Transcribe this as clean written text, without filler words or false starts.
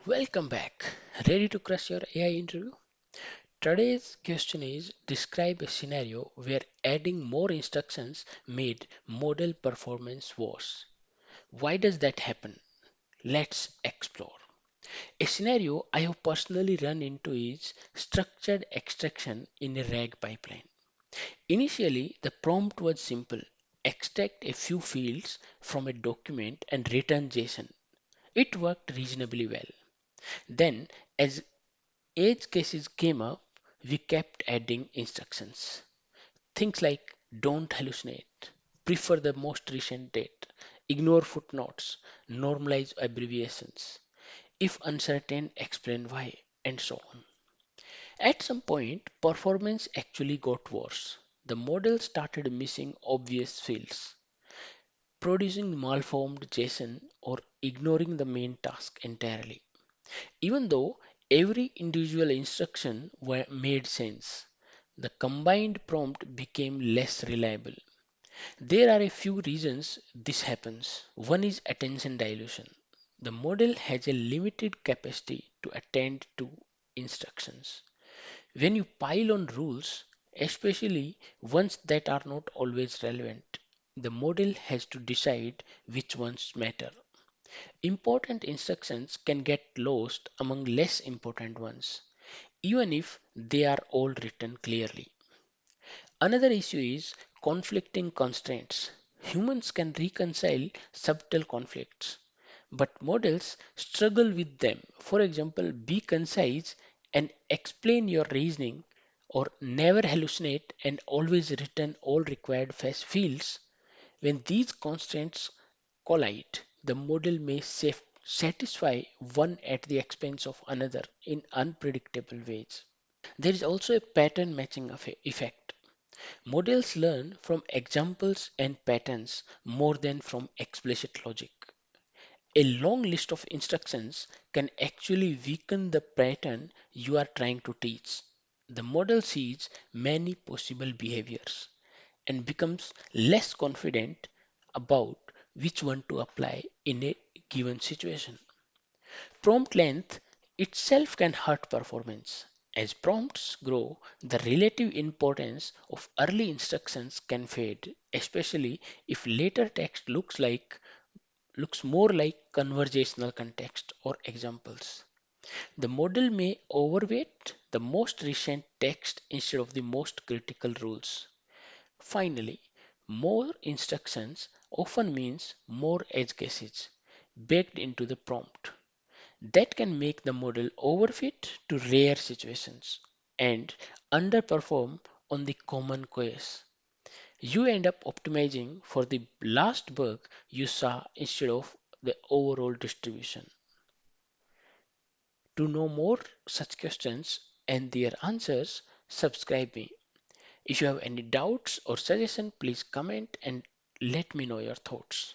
Welcome back. Ready to crush your AI interview? Today's question is describe a scenario where adding more instructions made model performance worse. Why does that happen? Let's explore. A scenario I have personally run into is structured extraction in a RAG pipeline. Initially, the prompt was simple: extract a few fields from a document and return JSON. It worked reasonably well. Then, as edge cases came up, we kept adding instructions. Things like don't hallucinate, prefer the most recent date, ignore footnotes, normalize abbreviations. If uncertain, explain why, and so on. At some point, performance actually got worse. The model started missing obvious fields, producing malformed JSON, or ignoring the main task entirely. Even though every individual instruction made sense, the combined prompt became less reliable. There are a few reasons this happens. One is attention dilution. The model has a limited capacity to attend to instructions. When you pile on rules, especially ones that are not always relevant, the model has to decide which ones matter. Important instructions can get lost among less important ones, even if they are all written clearly. Another issue is conflicting constraints. Humans can reconcile subtle conflicts, but models struggle with them. For example, be concise and explain your reasoning, or never hallucinate and always return all required fields. When these constraints collide, the model may satisfy one at the expense of another in unpredictable ways. There is also a pattern matching effect. Models learn from examples and patterns more than from explicit logic. A long list of instructions can actually weaken the pattern you are trying to teach. The model sees many possible behaviors and becomes less confident about which one to apply in a given situation. Prompt length itself can hurt performance. As prompts grow, the relative importance of early instructions can fade, especially if later text looks more like conversational context or examples. The model may overweight the most recent text instead of the most critical rules. Finally, more instructions often means more edge cases baked into the prompt. That can make the model overfit to rare situations and underperform on the common case. You end up optimizing for the last bug you saw instead of the overall distribution. To know more such questions and their answers, subscribe me. If you have any doubts or suggestions, please comment and let me know your thoughts.